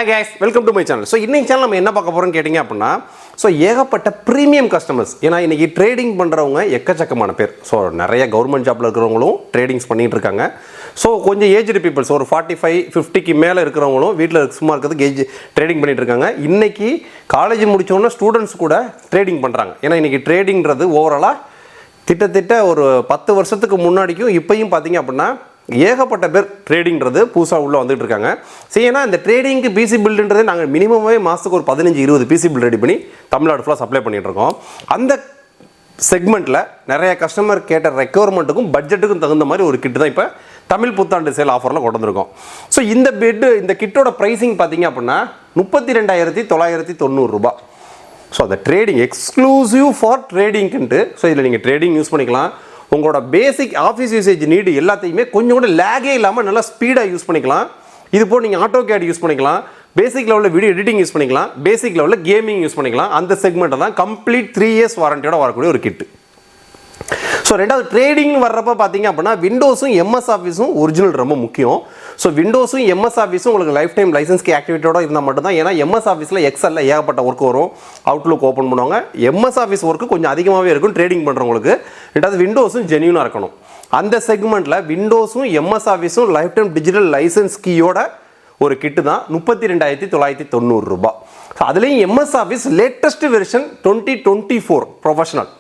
Hi guys, welcome to my channel. So இன்னைக்கு channel நம்ம என்ன பார்க்க போறோம்னு கேட்டிங்க அப்படினா ஏகப்பட்ட பிரீமியம் கஸ்டமர்ஸ். ஏனா இன்னைக்கு ட்ரேடிங் பண்றவங்க எக்கச்சக்கமான பேர். நிறைய கவர்மெண்ட் ஜாப்ல இருக்கிறவங்களும் ட்ரேடிங்ஸ் பண்ணிட்டு இருக்காங்க. கொஞ்சம் ஏஜ்டு பீப்பிள்ஸ் ஒரு 45 50க்கு மேல இருக்கிறவங்களும் வீட்ல சும்மா இருக்கிறதுக்கு ட்ரேடிங் பண்ணிட்டு இருக்காங்க. இன்னைக்கு காலேஜ் முடிச்ச உடனே ஸ்டூடண்ட்ஸ் கூட ட்ரேடிங் பண்றாங்க. ஏனா இன்னைக்கு ட்ரேடிங்ன்றது ஓவராலா கிட்டத்தட்ட ஒரு 10 வருஷத்துக்கு முன்னாடிக்கும் இப்பயும் பாத்தீங்க அப்படினா ஏகப்பட்ட பேர் ட்ரேடிங்கிறது புதுசாக உள்ளே வந்துட்டு இருக்காங்க. சரி, ஏன்னா இந்த ட்ரேடிங்க்கு பிசி பில்டுன்றதே நாங்கள் மினிமமே மாதத்துக்கு ஒரு 15-20 பிசி பில் ரெடி பண்ணி தமிழ்நாடு ஃபுல்லாக சப்ளை பண்ணிட்டு இருக்கோம். அந்த செக்மெண்ட்டில் நிறைய கஸ்டமர் கேட்ட ரெக்குவயர்மெண்ட்டுக்கும் பட்ஜெட்டுக்கும் தகுந்த மாதிரி ஒரு கிட்டு தான் இப்போ தமிழ் புத்தாண்டு சேல் ஆஃபரில் கொண்டு வந்திருக்கோம். ஸோ இந்த கிட்டோட ப்ரைஸிங் பார்த்தீங்க அப்படின்னா 32,990 ரூபாய். ஸோ அந்த ட்ரேடிங் எக்ஸ்க்ளூசிவ் ஃபார் ட்ரேடிங்க்குன்ட்டு. ஸோ இதில் நீங்கள் ட்ரேடிங் யூஸ் பண்ணிக்கலாம். உங்களோட பேசிக் ஆஃபீஸ் யூசேஜ் நீடு எல்லாத்தையுமே கொஞ்சம் கூட லேகே இல்லாமல் நல்லா ஸ்பீடாக யூஸ் பண்ணிக்கலாம். இது போல் நீங்கள் ஆட்டோ கேட் யூஸ் பண்ணிக்கலாம், பேசிக் லெவலில் வீடியோ எடிட்டிங் யூஸ் பண்ணிக்கலாம், பேசிக் லெவலில் கேமிங் யூஸ் பண்ணிக்கலாம். அந்த செக்மெண்ட்டை தான் கம்ப்ளீட் 3 years வாரண்டியோட வரக்கூடிய ஒரு கிட்டு. ஸோ ரெண்டாவது ட்ரேடிங் வர்றப்போ பார்த்தீங்க அப்படின்னா விண்டோஸும் எம்எஸ் ஆஃபீஸும் ஒரிஜினல் ரொம்ப முக்கியம். ஸோ விண்டோஸும் எம்எஸ் ஆஃபீஸும் உங்களுக்கு லைஃப் டைம் லைசன்ஸ்க்கு ஆக்டிவேட்டோட இருந்தால் மட்டும்தான். ஏன்னா எம்எஸ் ஆஃபீஸில் எக்ஸலில் ஏகப்பட்ட ஒர்க் வரும், அவுட்லுக் ஓப்பன் பண்ணுவாங்க. எம்எஸ் ஆஃபீஸ் ஒர்க்கு கொஞ்சம் அதிகமாகவே இருக்கும் ட்ரேடிங் பண்ணுறவங்களுக்கு. ரெண்டாவது விண்டோஸும் ஜென்யூனாக இருக்கணும். அந்த செக்மெண்ட்டில் விண்டோஸும் எம்எஸ் ஆஃபீஸும் லைஃப் டைம் டிஜிட்டல் லைசன்ஸ் கீயோட ஒரு கிட்டு தான் 32,990 ரூபாய். ஸோ அதுலேயும் MS office latest version 2024 professional.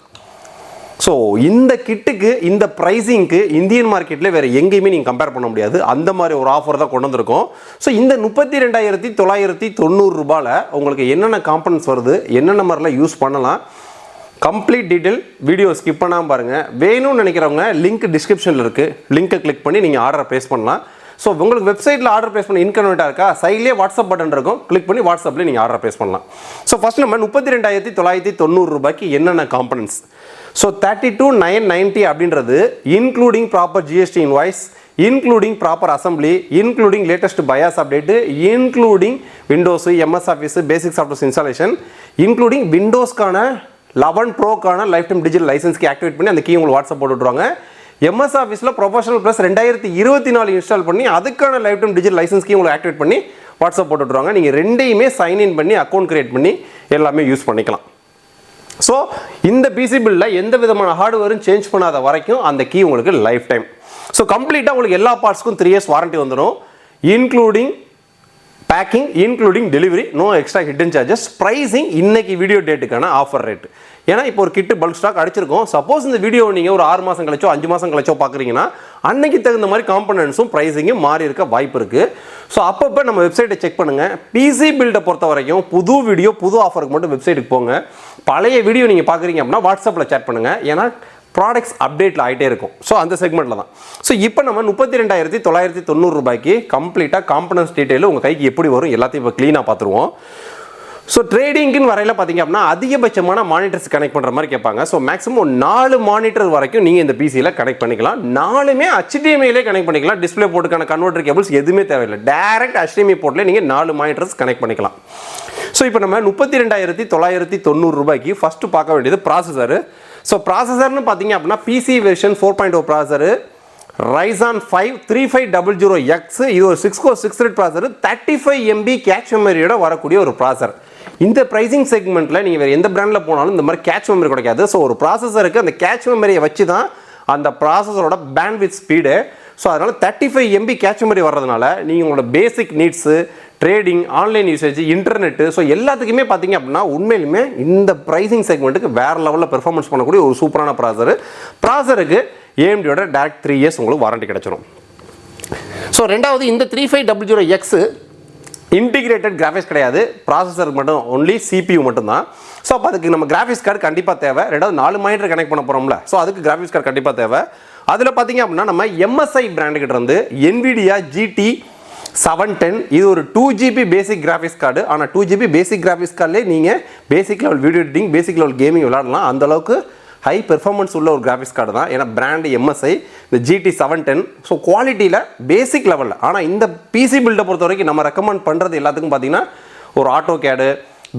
So இந்த கிட்டுக்கு இந்த ப்ரைஸிங்க்கு இந்தியன் மார்க்கெட்டில் வேறு எங்கேயுமே நீங்கள் கம்பேர் பண்ண முடியாது. அந்த மாதிரி ஒரு ஆஃபர் தான் கொண்டு வந்திருக்கோம். ஸோ இந்த 32,990 ரூபாயில் உங்களுக்கு என்னென்ன காம்பனன்ட்ஸ் வருது, என்னென்ன மாதிரிலாம் யூஸ் பண்ணலாம், கம்ப்ளீட் டீட்டெயில் வீடியோ ஸ்கிப் பண்ணாமல் பாருங்கள். வேணும்னு நினைக்கிறவங்க லிங்க் டிஸ்கிரிப்ஷனில் இருக்குது, லிங்க்கை கிளிக் பண்ணி நீங்கள் ஆர்டரை ப்ளேஸ் பண்ணலாம். ஸோ உங்களுக்கு வெப்சைட்டில் ஆர்டர் ப்ளேஸ் பண்ண இன்கன்வீனியன்ட்டாக இருக்கா, சைட்லேயே வாட்ஸ்அப் பட்டன் இருக்கும், கிளிக் பண்ணி வாட்ஸ்அப்லேயே நீங்கள் ஆர்டர் ப்ளேஸ் பண்ணலாம். ஸோ ஃபஸ்ட் நம்ம 32,990 ரூபாய்க்கு என்னென்ன காம்பனன்ட்ஸ். ஸோ 32,990 அப்படின்றது including proper GST invoice, including proper assembly, including latest BIOS update, including Windows, MS office, basic softwares installation, including விண்டோஸ்க்கான 11 ப்ரோக்கான லைஃப் டைம் டிஜிட்டல் லைசன்ஸ்க்கு ஆக்டிவேட் பண்ணி அந்த கீ உங்களுக்கு வாட்ஸ்அப் போட்டு விட்ருவாங்க. எம்எஸ் ஆஃபீஸில் ப்ரொஃபஷனல் ப்ளஸ் 2024 இன்ஸ்டால் பண்ணி அதுக்கான லைஃப் டைம் டிஜிட்டல் லைசன்ஸ்க்கு உங்களுக்கு ஆக்டிவேட் பண்ணி வாட்ஸ்அப் போட்டு விட்ருவாங்க. நீங்கள் ரெண்டையுமே சைன்இன் பண்ணி அக்கௌண்ட் கிரியேட் பண்ணி எல்லாமே யூஸ் பண்ணிக்கலாம். ஸோ இந்த பிசி பில்லில் எந்த விதமான ஹார்ட்வேரும் சேஞ்ச் பண்ணாத வரைக்கும் அந்த கீ உங்களுக்கு லைஃப் டைம். ஸோ கம்ப்ளீட்டாக உங்களுக்கு எல்லா பார்ட்ஸ்க்கும் 3 years வாரண்டி வந்துடும், including packing, including delivery, no extra hidden charges. Pricing இன்னைக்கு வீடியோ டேட்டுக்கான ஆஃபர் ரேட். ஏன்னா இப்போ ஒரு கிட்டு பல்க் ஸ்டாக் அடிச்சிருக்கோம். சப்போஸ் இந்த வீடியோ நீங்கள் ஒரு 6 மாதம் கழிச்சோ 5 மாதம் கழிச்சோ பார்க்குறீங்கன்னா அன்னைக்கு தகுந்த மாதிரி காம்பனன்ட்ஸும் ப்ரைஸிங்கும் மாறி இருக்க வாய்ப்பு இருக்குது. ஸோ அப்பப்போ நம்ம வெப்சைட்டை செக் பண்ணுங்கள். பிசி பில்டை பொறுத்த வரைக்கும் புது வீடியோ புது ஆஃபருக்கு மட்டும் வெப்சைட்டுக்கு போங்க. பழைய வீடியோ நீங்கள் பார்க்குறீங்க அப்படின்னா வாட்ஸ்அப்பில் சேட் பண்ணுங்கள். ஏன்னா ப்ராடக்ட்ஸ் அப்டேட்டில் ஆகிட்டே இருக்கும். ஸோ அந்த செக்மெண்ட்டில் தான். ஸோ இப்போ நம்ம 32,990 ரூபாய்க்கு கம்ப்ளீட்டாக காம்பனன்ஸ் டீட்டெயில் உங்கள் கைக்கு எப்படி வரும் எல்லாத்தையும் இப்போ க்ளீனாக பார்த்துருவோம். ஸோ ட்ரேடிங்க்குன்னு வரையில் பார்த்தீங்க அப்படின்னா அதிகபட்சமான மானிட்டர்ஸ் கனெக்ட் பண்ணுற மாதிரி கேட்பாங்க. ஸோ மேக்ஸிமம் 4 மானிட்டர் வரைக்கும் நீங்கள் இந்த பிசியில் கனெக்ட் பண்ணிக்கலாம். 4மே HDMI கனெக்ட் பண்ணிக்கலாம். டிஸ்பிளே போர்ட்டுக்கான கன்வெர்ட்டர் கேபிள்ஸ் எதுவுமே தேவையில்லை. டேரக்ட் HDMI போர்ட்டில் நீங்கள் 4 மானிட்டர்ஸ் கனெக்ட் பண்ணிக்கலாம். ஸோ இப்போ நம்ம 32,990 ரூபாய்க்கு ஃபஸ்ட்டு பார்க்க வேண்டியது ப்ராசஸரு. ஸோ ப்ராசஸர்னு பார்த்தீங்க அப்படின்னா PC version 4.0 processor, Ryzen 5 3500X. இது ஒரு 6 core 6 thread processor, 35 MB cache மெமரியோட வரக்கூடிய ஒரு ப்ராசஸர். இந்த ப்ரைசிங் செக்மெண்ட்டில் நீங்கள் வேறு எந்த பிராண்டில் போனாலும் இந்த மாதிரி கேட்ச் மெமரி கிடைக்காது. ஸோ ஒரு ப்ராசஸருக்கு அந்த கேட்ச் மெமரியை வச்சு தான் அந்த ப்ராசஸரோட பேண்ட்வித் ஸ்பீடு. ஸோ அதனால் 35 MB கேட்ச் மெமரி வர்றதுனால நீங்கள் உங்களோட basic needs, trading, online usage, internet, so எல்லாத்துக்குமே பார்த்தீங்க அப்படின்னா உண்மையிலுமே இந்த ப்ரைசிங் செக்மெண்ட்டுக்கு வேறு லெவலில் பெர்ஃபார்மன்ஸ் பண்ணக்கூடிய ஒரு சூப்பரான ப்ராசஸருக்கு AMDயோட டேரக்ட் 3 years உங்களுக்கு வாரண்டி கிடைச்சிடும். ஸோ ரெண்டாவது இந்த 3500X இன்டிகிரேட்டட் கிராஃபிக்ஸ் கிடையாது, ப்ராசஸருக்கு மட்டும் ஒன்லி CPU மட்டும்தான். ஸோ அப்போ அதுக்கு நம்ம கிராஃபிக்ஸ் கார்டு கண்டிப்பாக தேவை. ரெண்டாவது 4 மானிட்டர் கனெக்ட் பண்ண போகிறோம்ல, ஸோ அதுக்கு கிராஃபிக்ஸ் கார்டு கண்டிப்பாக தேவை. அதில் பார்த்தீங்க அப்படின்னா நம்ம MSI பிராண்டுக்கிட்ட இருந்து NVIDIA GT 710, இது ஒரு 2GB பேசிக் கிராஃபிக்ஸ் கார்டு. ஆனால் 2GB பேசிக் கிராஃபிக்ஸ் கார்டிலே நீங்கள் basic level video editing, basic level gaming விளாடலாம். அந்தளவுக்கு ஹை பெர்ஃபார்மன்ஸ் உள்ள ஒரு கிராஃபிக்ஸ் கார்டு தான். ஏன்னா பிராண்டு MSI, இந்த GT 710. ஸோ குவாலிட்டியில் பேசிக் லெவலில். ஆனால் இந்த பிசி பில்டை பொறுத்த வரைக்கும் நம்ம ரெக்கமெண்ட் பண்ணுறது எல்லாத்துக்கும் பார்த்தீங்கன்னா ஒரு ஆட்டோ கேடு,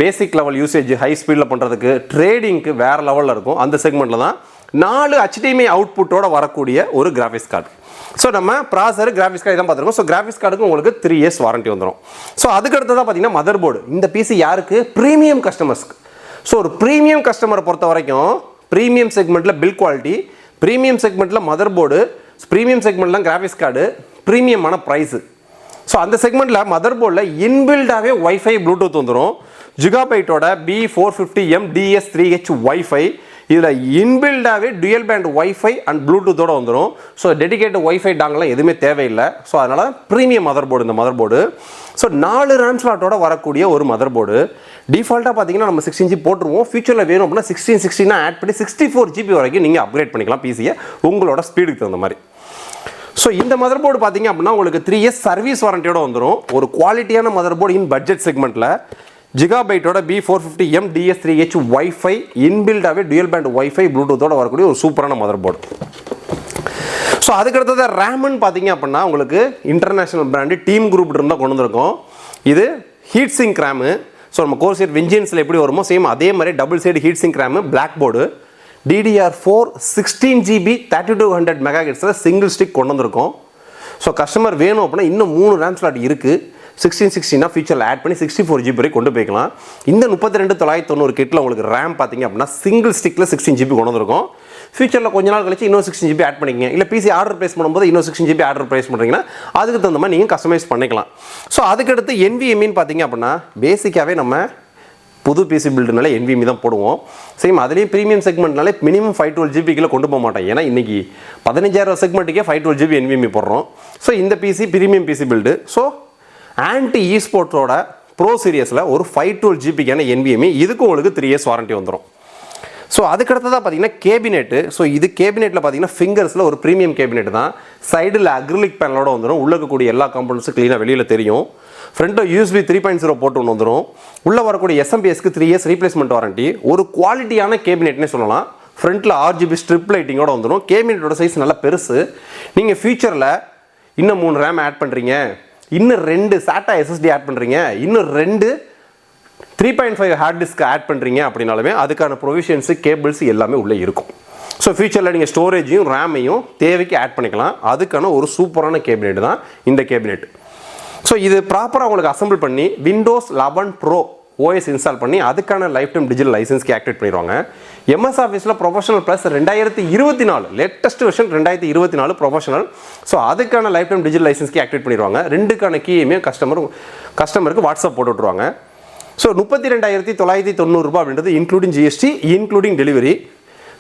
பேசிக் லெவல் யூசேஜ் ஹை ஸ்பீடில் பண்ணுறதுக்கு, ட்ரேடிங்க்கு வேறு லெவலில் இருக்கும். அந்த செக்மெண்ட்டில் தான் 4 HDMI அவுட்புட்டோட வரக்கூடிய ஒரு கிராஃபிக்ஸ் கார்டு. ஸோ நம்ம ப்ராசர் கிராஃபிக்ஸ் கார்டு தான் பார்த்துருக்கோம். ஸோ கிராஃபிக்ஸ் கார்டுக்கு உங்களுக்கு 3 years வாரண்டி வந்துடும். ஸோ அதுக்கு அடுத்ததாக பார்த்தீங்கன்னா மதர் போர்டு. இந்த பிசி யாருக்கு? ப்ரீமியம் கஸ்டமர்ஸ்க்கு. ஸோ ஒரு ப்ரீமியம் கஸ்டமரை பொறுத்த வரைக்கும் ப்ரீமியம் செக்மெண்ட்டில் பில் குவாலிட்டி, ப்ரீமியம் செக்மெண்ட்டில் மதர் போர்டு, ப்ரீமியம் செக்மெண்ட்லாம் கிராஃபிக்ஸ் கார்டு, ப்ரீமியமான ப்ரைஸு. ஸோ அந்த செக்மெண்ட்டில் மதர் போர்டில் இன்பில்டாகவே வைஃபை ப்ளூடூத் வந்துடும். ஜிகாபைட்டோட B450M DS3H வைஃபை. இதில் இன்பில்டாகவே டுயல் பேண்ட் வைஃபை அண்ட் ப்ளூடூத்தோடு வந்துடும். ஸோ டெடிகேட்டட் வைஃபை டாங்கெலாம் எதுவுமே தேவையில்லை. ஸோ அதனால் ப்ரீமியம் மதர் போர்டு இந்த மதர் போர்டு. ஸோ 4 RAM ஸ்லாட்டோட வரக்கூடிய ஒரு மதர் போர்டு. டிஃபால்ட்டாக பார்த்தீங்கன்னா நம்ம 16 GB போட்டுருவோம். ஃபியூச்சரில் வேணும் அப்படின்னா 16 ஆட் பண்ணி 64 GB வரைக்கும் நீங்கள் அப்கிரேட் பண்ணிக்கலாம் பிசியை உங்களோட ஸ்பீடுக்கு தகுந்த மாதிரி. ஸோ இந்த மதர் போர்டு பார்த்தீங்க அப்படின்னா உங்களுக்கு 3 years சர்வீஸ் வாரண்டியோட வந்துடும். ஒரு குவாலிட்டியான மதர் போர்டு இன் பட்ஜெட் செக்மெண்ட்டில் ஜிகாபைட்டோட B450M DS3H வைஃபை இன்பில்டாகவே டுயல் பேண்ட் வைஃபை ப்ளூடூத்தோட வரக்கூடிய ஒரு சூப்பரான மதர் போர்டு. ஸோ அதுக்கடுத்தது ரேம்னு பார்த்தீங்க அப்படின்னா உங்களுக்கு இன்டர்நேஷனல் பிராண்டு டீம் குரூப் இருந்தால் கொண்டு வந்திருக்கோம். இது ஹீட் சிங்க் ரேமு. ஸோ நம்ம கோர் சைட் வெஞ்சியன்ஸில் எப்படி வருமோ சேம் அதே மாதிரி double side heat sink RAM, black board, DDR4 16 GB 3200 MHz single stick கொண்டு வந்திருக்கோம். ஸோ கஸ்டமர் வேணும் அப்படின்னா இன்னும் 3 RAM ஸ்லாட் இருக்குது. 16 ஃபியூச்சரில் ஆட் பண்ணி 64 GB வரை கொண்டு போய்க்கலாம். இந்த 32,990 கிட்டில் உங்களுக்கு ரேம் பார்த்தீங்க அப்படின்னா சிங்கிள் ஸ்டிக்கில் 16 GB கொண்டு வந்திருக்கும். ஃபியூச்சரில் கொஞ்ச நாள் கழிச்சு இன்னும் 16 GB ஆட் பண்ணிக்கங்க. இல்லை பிசி ஆர்டர் ப்ளேஸ் பண்ணும்போது இன்னும் 16 GB ஆர்டர் ப்ளேஸ் பண்ணுறீங்கன்னா அதுக்கு தகுந்த மாதிரி நீங்கள் கஸ்டமைஸ் பண்ணிக்கலாம். ஸோ அதுக்கடுத்து NVMe பார்த்தீங்க அப்படின்னா பேசிக்காகவே நம்ம புது பிசி பில்டுனால NVMe தான் போடுவோம். சேம் அதுலேயும் ப்ரீமியம் செக்மெண்ட்னாலே மினிமம் 512 GB கொண்டு போக மாட்டோம். ஏன்னா இன்றைக்கி 15,000 செக்மெண்ட்டுக்கே 512 GB NVMe போடுறோம். ஸோ இந்த PC premium PC build. So ant ஈஸ்போர்ட்ஸோட ப்ரோ சீரியஸில் ஒரு 512 GBக்கான NVMe இதுக்கு உங்களுக்கு 3 years வாரண்டி வந்துடும். ஸோ அதுக்கடுத்ததாக பார்த்தீங்கன்னா கேபினெட்டு. ஸோ இது கேபினெட்டில் பார்த்தீங்கன்னா ஃபிங்கர்ஸில் ஒரு ப்ரீமியம் கேபினெட் தான். சைடில் அக்ரிலிக் பேனலோட வந்துடும். உள்ளே இருக்கக்கூடிய எல்லா காம்பனன்ட்ஸும் க்ளீனாக வெளியில் தெரியும். ஃப்ரண்ட்டில் USB 3.0 போட்டு ஒன்று வந்துடும். உள்ளே வரக்கூடிய SMPSக்கு 3 years ரீப்ளேஸ்மெண்ட் வாரண்டி. ஒரு குவாலிட்டியான கேபினெட்னே சொல்லலாம். ஃப்ரண்ட்டில் RGB ஸ்ட்ரிப் லைட்டிங்கோட வந்துடும். கேபினெட்டோட சைஸ் நல்லா பெருசு. நீங்கள் ஃபியூச்சரில் இன்னும் 3 RAM ஆட் பண்ணுறீங்க, இன்னும் 2 SATA SSD ஆட் பண்ணுறீங்க, இன்னும் 2 3.5 ஹார்ட் டிஸ்க் ஆட் பண்ணுறீங்க அப்படின்னாலுமே அதுக்கான ப்ரொவிஷன்ஸு கேபிள்ஸ் எல்லாமே உள்ளே இருக்கும். ஸோ ஃபியூச்சரில் நீங்கள் ஸ்டோரேஜையும் ரேமையும் தேவைக்கு ஆட் பண்ணிக்கலாம். அதுக்கான ஒரு சூப்பரான கேபினெட் தான் இந்த கேபினெட். ஸோ இது ப்ராப்பராக உங்களுக்கு அசம்பிள் பண்ணி Windows 11 Pro OS இன்ஸ்டால் பண்ணி அதுக்கான லைஃப் டைம் டிஜிட்டல் லைசன்ஸ்க்கு ஆக்டிவேட் பண்ணிடுவாங்க. MS ஆஃபீஸில் professional plus 2024 latest version 2024 professional. So அதுக்கான லைஃப் டைம் டிஜிட்டல் லைசன்ஸ்க்கு ஆக்டிவேட் பண்ணிடுவாங்க. 2க்கான கீயுமே கஸ்டமருக்கு வாட்ஸ்அப் போட்டு விட்ருவாங்க. ஸோ 32,990 ரூபாய் அப்படின்றது including GST including delivery.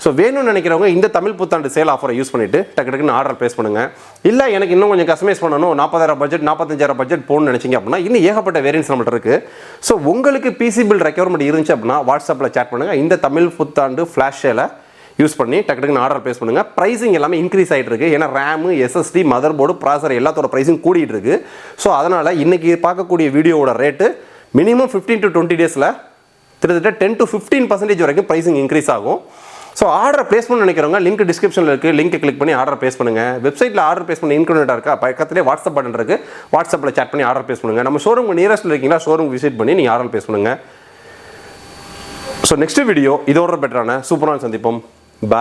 So வேணும்னு நினைக்கிறவங்க இந்த தமிழ் புத்தாண்டு சேல் ஆஃபரை யூஸ் பண்ணிவிட்டு டக்குன்னு ஆர்டர் ப்ளேஸ் பண்ணுங்கள். இல்லை எனக்கு இன்னும் கொஞ்சம் கஸ்டமைஸ் பண்ணணும், 40,000 பட்ஜெட் 45,000 பட்ஜெட் போகணும்னு நினச்சிங்க அப்படின்னா இன்னும் ஏகப்பட்ட வேரியன்ஸ் நம்மள்ட்ட இருக்குது. ஸோ உங்களுக்கு பிசி பில் ரெக்யர்மெண்ட் இருந்துச்சு அப்படின்னா வாட்ஸ்அப்பில் சேட் பண்ணுங்கள். இந்த தமிழ் புத்தாண்டு ஃப்ளாஷ் சேலை யூஸ் பண்ணி டக்குன்னு ஆர்டர் ப்ளேஸ் பண்ணுங்கள். ப்ரைஸிங் எல்லாமே இன்க்ரீஸ் ஆகிட்டு இருக்குது. ஏன்னா ரேமு, SSD, மதர் போர்டு, ப்ராசர் எல்லாத்தோட ப்ரைஸிங் கூடிட்டு இருக்குது. ஸோ அதனால் இன்றைக்கி பார்க்கக்கூடிய வீடியோவோட ரேட்டு மினிமம் 15 to 20 டேஸில் கிட்டத்தட்ட 10 to 15% வரைக்கும் ப்ரைஸிங் இன்க்ரீஸ் ஆகும். ஸோ ஆர்டர் ப்ளேஸ் பண்ண நினைக்கிறவங்க லிங்க் டிஸ்கிரிப்ஷனில் இருக்குது. லிங்க் கிளிக் பண்ணி ஆர்டர் ப்ளேஸ் பண்ணுங்கள். வெப்சைட்டில் ஆர்டர் ப்ளேஸ் பண்ண இன்க்ளூடட்டாக இருக்கா, பக்கத்துலேயே வாட்ஸ்அப் பட்டன் இருக்குது. வாட்ஸ்அப்பில் சேட் பண்ணி ஆர்டர் ப்ளேஸ் பண்ணுங்கள். நம்ம ஷோரூம் நியரஸ்ட்டில் இருக்கீங்களா, ஷோரூம் விசிட் பண்ணி நீங்கள் ஆர்டர் ப்ளேஸ் பண்ணுங்கள். ஸோ நெக்ஸ்ட் வீடியோ இதோட பெட்டரான சூப்பரான சந்திப்போம். பாய்.